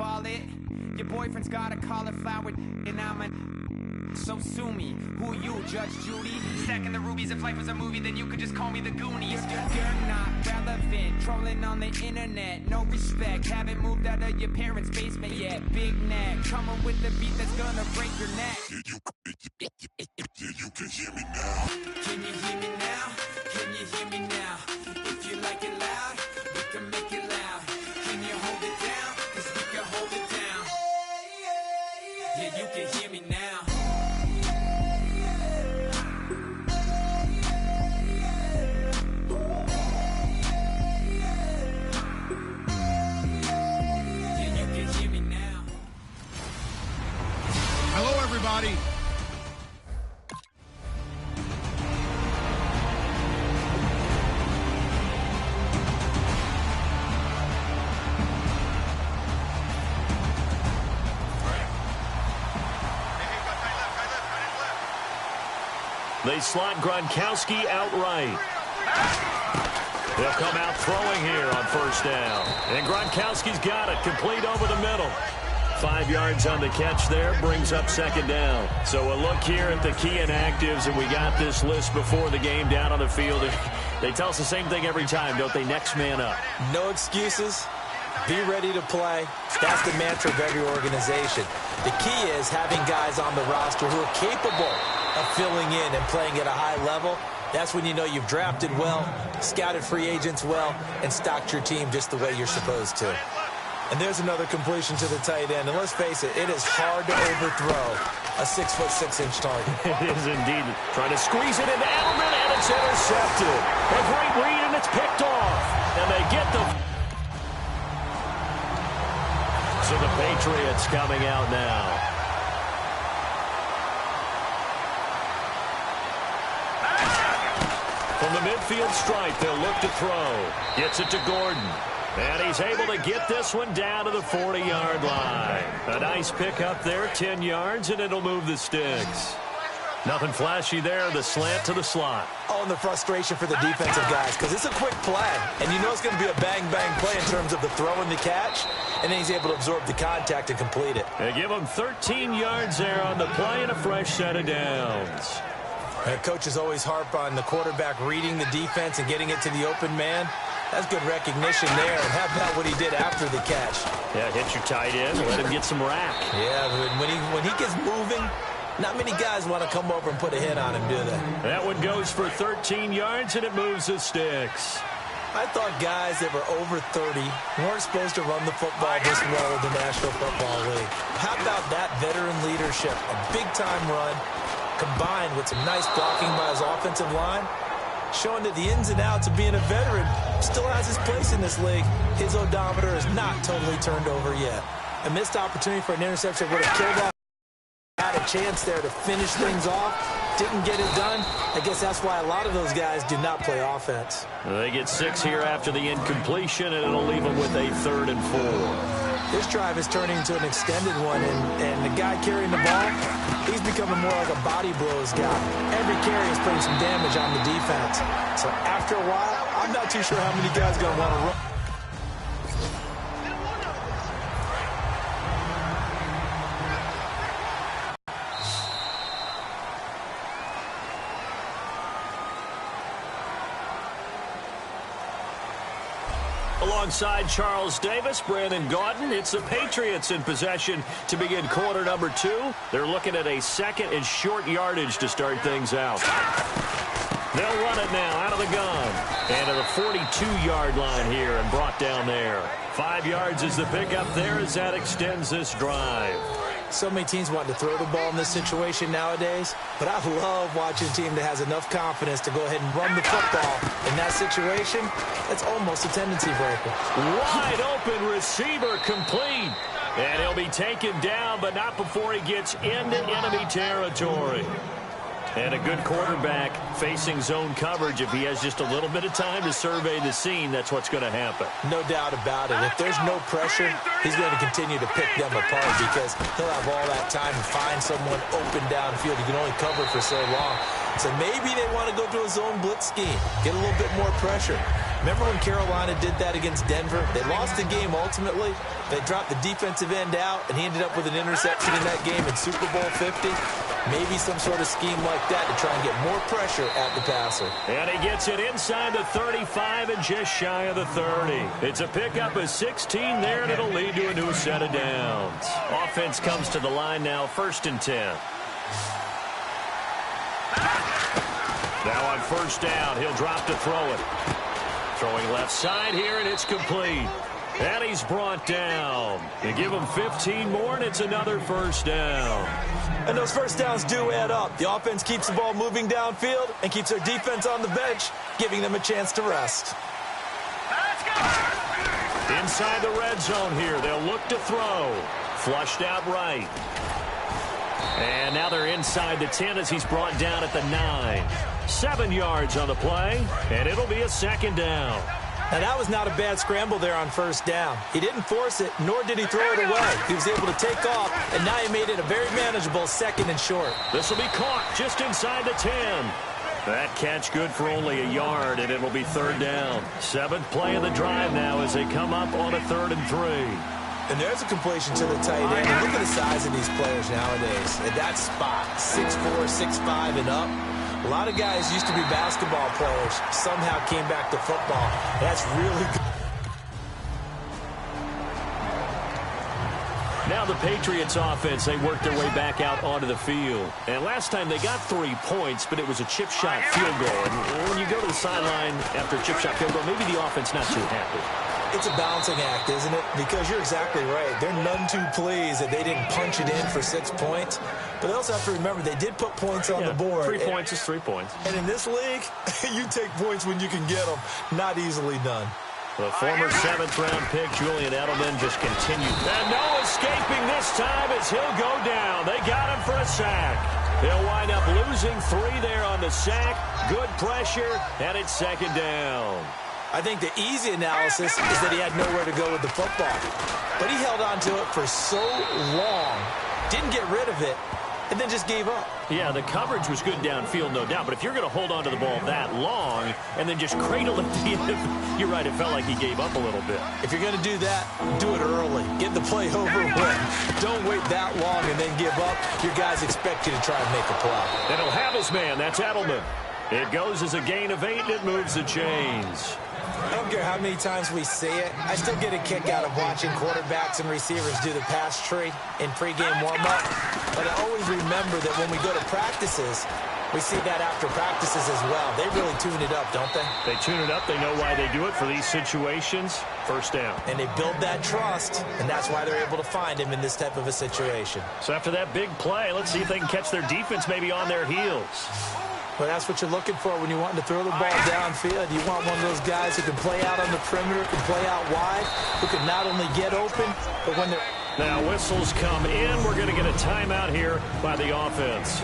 ball it. Your boyfriend's got a cauliflower, and I'm a... So sue me. Who you, Judge Judy? Stacking the rubies. If life was a movie, then you could just call me the Goonies. You're not relevant. Trolling on the internet. No respect. Haven't moved out of your parents' basement yet. Big neck. Coming with the beat that's gonna break your neck. You can hear me now. Can you hear me now? Can you hear me now? If you like it loud, we can make it loud. Can you hold it down? 'Cause we can hold it down. Yeah, you can hear me now. Yeah, you can hear me now. Hello, everybody. They slot Gronkowski outright. They'll come out throwing here on first down. And Gronkowski's got it, complete over the middle. 5 yards on the catch there, brings up second down. So a look here at the key inactives, and we got this list before the game down on the field. They tell us the same thing every time, don't they? Next man up. No excuses. Be ready to play. That's the mantra of every organization. The key is having guys on the roster who are capable of filling in and playing at a high level. That's when you know you've drafted well, scouted free agents well, and stocked your team just the way you're supposed to. And there's another completion to the tight end. And let's face it, it is hard to overthrow a 6'6" target. It is indeed. Trying to squeeze it into Edelman, and it's intercepted. A great read, and it's picked off. And they get the... So the Patriots coming out now. From the midfield stripe, they'll look to throw. Gets it to Gordon. And he's able to get this one down to the 40-yard line. A nice pick up there, 10 yards, and it'll move the sticks. Nothing flashy there, the slant to the slot. Oh, and the frustration for the defensive guys, because it's a quick play. And you know it's going to be a bang-bang play in terms of the throw and the catch. And then he's able to absorb the contact and complete it. They give him 13 yards there on the play and a fresh set of downs. And coaches always harp on the quarterback reading the defense and getting it to the open man. That's good recognition there. And how about what he did after the catch? Yeah, hit your tight end, let him get some rack. Yeah, when he gets moving, not many guys want to come over and put a hit on him, do they? That one goes for 13 yards, and it moves the sticks. I thought guys that were over 30 weren't supposed to run the football this well in the National Football League. How about that veteran leadership? A big-time run combined with some nice blocking by his offensive line, showing that the ins and outs of being a veteran still has his place in this league. His odometer is not totally turned over yet. A missed opportunity for an interception would have killed that. Had a chance there to finish things off. Didn't get it done. I guess that's why a lot of those guys do not play offense. They get 6 here after the incompletion, and it'll leave them with a 3rd and 4. This drive is turning into an extended one, and the guy carrying the ball, he's becoming more like a body blows guy. Every carry is putting some damage on the defense. So after a while, I'm not too sure how many guys are going to want to run. Alongside Charles Davis, Brandon Gaudin, it's the Patriots in possession to begin quarter number 2. They're looking at a 2nd and short yardage to start things out. They'll run it now out of the gun. And to the 42-yard line here and brought down there. 5 yards is the pickup there as that extends this drive. So many teams want to throw the ball in this situation nowadays, but I love watching a team that has enough confidence to go ahead and run the football. In that situation, that's almost a tendency breaker. Wide open receiver complete. And he'll be taken down, but not before he gets into enemy territory. And a good quarterback facing zone coverage. If he has just a little bit of time to survey the scene, that's what's going to happen. No doubt about it. If there's no pressure, he's going to continue to pick them apart because he'll have all that time to find someone open downfield. He can only cover for so long. So maybe they want to go to a zone blitz scheme, get a little bit more pressure. Remember when Carolina did that against Denver? They lost the game ultimately. They dropped the defensive end out, and he ended up with an interception in that game in Super Bowl 50. Maybe some sort of scheme like that to try and get more pressure at the passer. And he gets it inside the 35 and just shy of the 30. It's a pickup of 16 there, and it'll lead to a new set of downs. Offense comes to the line now, 1st and 10. Now on 1st down, he'll drop to throw it. Throwing left side here, and it's complete. And he's brought down. You give him 15 more, and it's another 1st down. And those 1st downs do add up. The offense keeps the ball moving downfield and keeps their defense on the bench, giving them a chance to rest. Inside the red zone here, they'll look to throw. Flushed out right. And now they're inside the 10 as he's brought down at the 9. 7 yards on the play, and it'll be a 2nd down. Now, that was not a bad scramble there on 1st down. He didn't force it, nor did he throw it away. He was able to take off, and now he made it a very manageable 2nd and short. This will be caught just inside the 10. That catch good for only a yard, and it'll be 3rd down. 7th play of the drive now as they come up on a 3rd and 3. And there's a completion to the tight end. And look at the size of these players nowadays. At that spot, 6'4", 6'5", and up. A lot of guys used to be basketball players, somehow came back to football. That's really good. Now the Patriots offense, they worked their way back out onto the field. And last time they got 3 points, but it was a chip shot field goal. And when you go to the sideline after a chip shot field goal, maybe the offense not too happy. It's a balancing act, isn't it? Because you're exactly right. They're none too pleased that they didn't punch it in for 6 points. But they also have to remember they did put points on the board. 3 points is 3 points. And in this league, you take points when you can get them. Not easily done. The former 7th-round pick, Julian Edelman, just continued. And no escaping this time as he'll go down. They got him for a sack. They'll wind up losing 3 there on the sack. Good pressure, and it's 2nd down. I think the easy analysis is that he had nowhere to go with the football. But he held on to it for so long, didn't get rid of it, and then just gave up. Yeah, the coverage was good downfield, no doubt. But if you're going to hold on to the ball that long and then just cradle it at the end, you're right, it felt like he gave up a little bit. If you're going to do that, do it early. Get the play over with. Don't wait that long and then give up. Your guys expect you to try and make a play. And he'll have his man. That's Edelman. It goes as a gain of 8, and it moves the chains. I don't care how many times we see it. I still get a kick out of watching quarterbacks and receivers do the pass tree in pregame warm-up. But I always remember that when we go to practices, we see that after practices as well. They really tune it up, don't they? They tune it up. They know why they do it for these situations. 1st down. And they build that trust, and that's why they're able to find him in this type of a situation. So after that big play, let's see if they can catch their defense maybe on their heels. Well, that's what you're looking for when you want to throw the ball downfield. You want one of those guys who can play out on the perimeter, can play out wide, who can not only get open, but when they're... Now whistles come in. We're going to get a timeout here by the offense.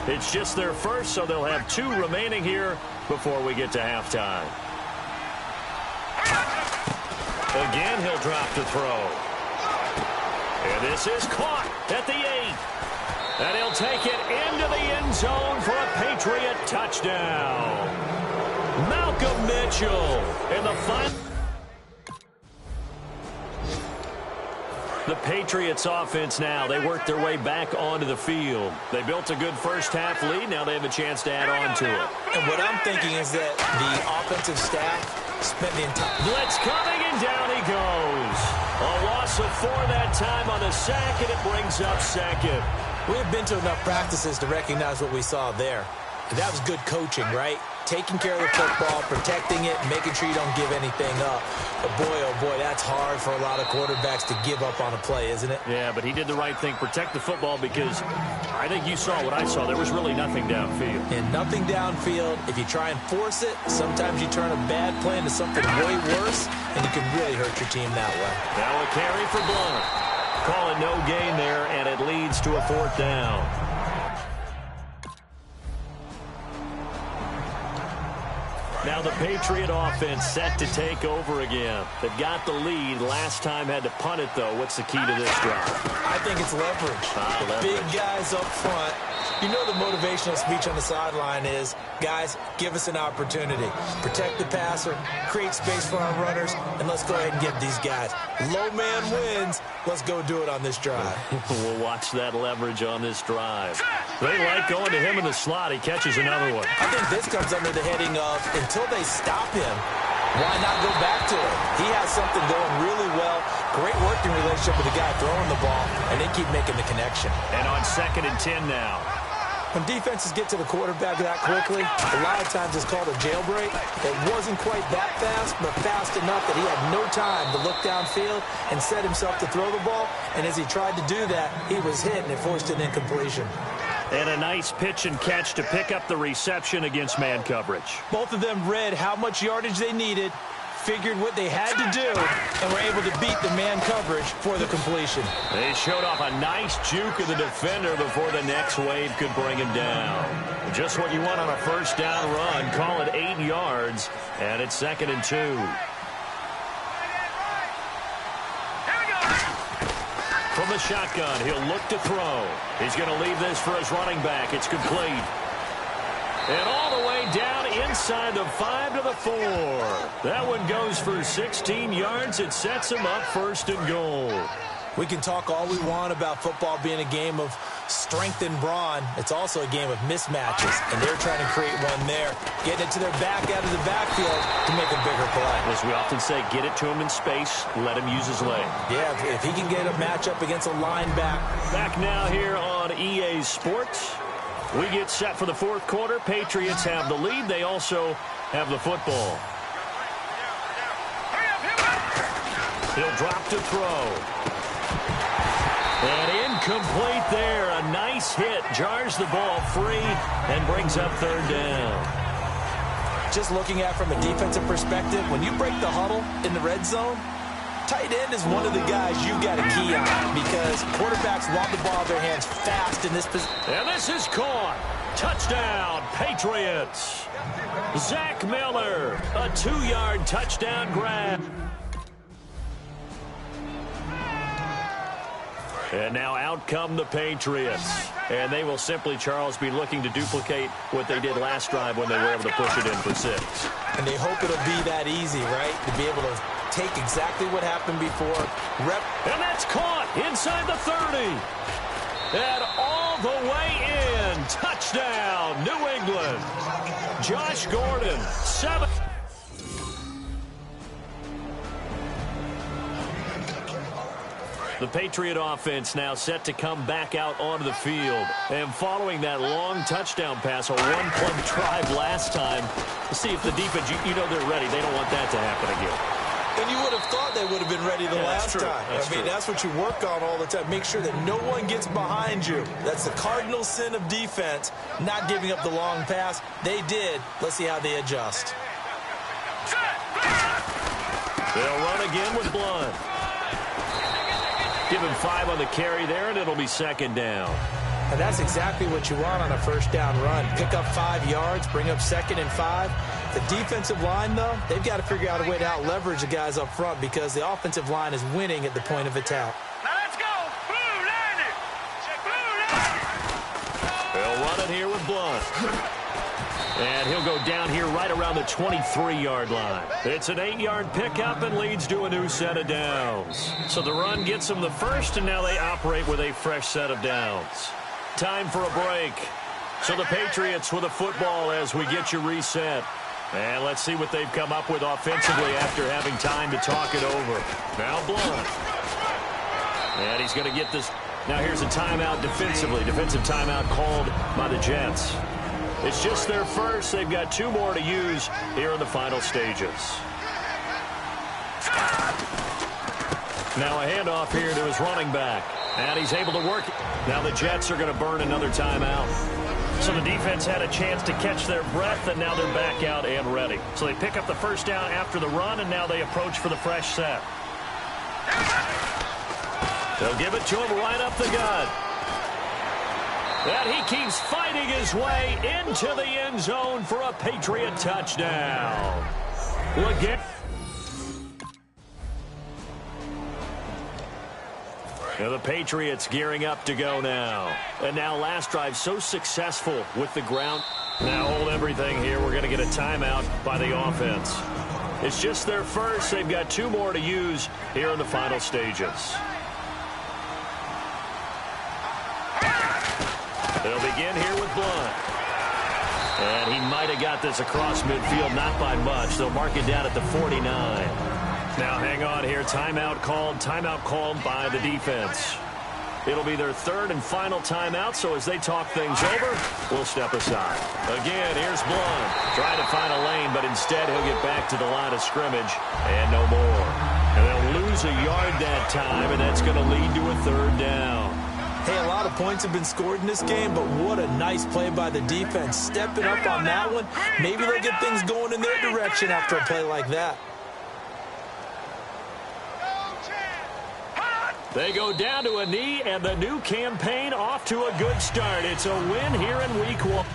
It's just their first, so they'll have 2 remaining here before we get to halftime. Again, he'll drop to throw. And this is caught at the 8. And he'll take it into the end zone for a Patriot touchdown. Malcolm Mitchell in the final. The Patriots offense now, they work their way back onto the field. They built a good first-half lead. Now they have a chance to add on to it. And what I'm thinking is that the offensive staff spent the entire... Blitz coming, and down he goes. A loss of 4 that time on the sack, and it brings up 2nd. We have been to enough practices to recognize what we saw there. That was good coaching, right? Taking care of the football, protecting it, making sure you don't give anything up. But boy, oh boy, that's hard for a lot of quarterbacks to give up on a play, isn't it? Yeah, but he did the right thing. Protect the football because I think you saw what I saw. There was really nothing downfield. And nothing downfield. If you try and force it, sometimes you turn a bad play into something way worse, and you can really hurt your team that way. Now a carry for Blunt. Call it no gain there, and it leads to a 4th down. Now the Patriot offense set to take over again. They've got the lead. Last time had to punt it, though. What's the key to this drive? I think it's leverage. Big guys up front. You know the motivational speech on the sideline is, guys, give us an opportunity. Protect the passer, create space for our runners, and let's go ahead and get these guys. Low man wins. Let's go do it on this drive. We'll watch that leverage on this drive. They like going to him in the slot. He catches another one. I think this comes under the heading of, until they stop him, why not go back to it? He has something going really well. Great working relationship with the guy throwing the ball, and they keep making the connection. And on 2nd and 10 now. When defenses get to the quarterback that quickly, a lot of times it's called a jailbreak. It wasn't quite that fast, but fast enough that he had no time to look downfield and set himself to throw the ball. And as he tried to do that, he was hit, and it forced an incompletion. And a nice pitch and catch to pick up the reception against man coverage. Both of them read how much yardage they needed, figured what they had to do, and were able to beat the man coverage for the completion. They showed off a nice juke of the defender before the next wave could bring him down. Just what you want on a first down run. Call it 8 yards, and it's 2nd and 2. From the shotgun, he'll look to throw. He's going to leave this for his running back. It's complete. And all the way down inside the 5 to the 4. That one goes for 16 yards. It sets him up 1st and goal. We can talk all we want about football being a game of strength and brawn. It's also a game of mismatches, and they're trying to create one there, getting it to their back out of the backfield to make a bigger play. As we often say, get it to him in space, let him use his leg. Yeah, if he can get a matchup against a linebacker. Back now here on EA Sports. We get set for the 4th quarter. Patriots have the lead. They also have the football. He'll drop to throw. And incomplete there. A nice hit. Jars the ball free and brings up 3rd down. Just looking at it from a defensive perspective, when you break the huddle in the red zone, tight end is one of the guys you got to key on because quarterbacks want the ball in their hands fast in this position. And this is caught. Touchdown, Patriots. Zach Miller, a 2-yard touchdown grab. And now out come the Patriots. And they will simply, Charles, be looking to duplicate what they did last drive when they were able to push it in for 6. And they hope it'll be that easy, right? To be able to take exactly what happened before. And that's caught inside the 30. And all the way in. Touchdown, New England. Josh Gordon, 7. The Patriot offense now set to come back out onto the field. And following that long touchdown pass, a one-play drive last time, to see if the defense, you know they're ready. They don't want that to happen again. And you would have thought they would have been ready the last time. That's what you work on all the time. Make sure that no one gets behind you. That's the cardinal sin of defense, not giving up the long pass. They did. Let's see how they adjust. They'll run again with Blunt. Give him 5 on the carry there, and it'll be 2nd down. And that's exactly what you want on a first down run. Pick up 5 yards, bring up 2nd and 5. The defensive line, though, they've got to figure out a way to out-leverage the guys up front because the offensive line is winning at the point of attack. Now let's go. Blue line it. They'll run it here with Blunt. And he'll go down here right around the 23-yard line. It's an 8-yard pickup and leads to a new set of downs. So the run gets them the first, and now they operate with a fresh set of downs. Time for a break. So the Patriots with a football as we get you reset. And let's see what they've come up with offensively after having time to talk it over. Now Blunt. And he's going to get this. Now here's a timeout defensively. Defensive timeout called by the Jets. It's just their first. They've got 2 more to use here in the final stages. Now a handoff here to his running back. And he's able to work it. Now the Jets are going to burn another timeout. So the defense had a chance to catch their breath, and now they're back out and ready. So they pick up the first down after the run, and now they approach for the fresh set. They'll give it to him right up the gut. And he keeps fighting his way into the end zone for a Patriot touchdown. Again. Now the Patriots gearing up to go now. And now last drive so successful with the ground. Now hold everything here. We're going to get a timeout by the offense. It's just their first. They've got 2 more to use here in the final stages. They'll begin here with Blunt. And he might have got this across midfield, not by much. They'll mark it down at the 49. Now hang on here. Timeout called by the defense. It'll be their 3rd and final timeout, so as they talk things over, we'll step aside. Again, here's Blunt. Trying to find a lane, but instead he'll get back to the line of scrimmage and no more. And they'll lose a yard that time, and that's going to lead to a 3rd down. Hey, a lot of points have been scored in this game, but what a nice play by the defense. Stepping up on that one, maybe they'll get things going in their direction after a play like that. They go down to a knee, and the new campaign off to a good start. It's a win here in week 1.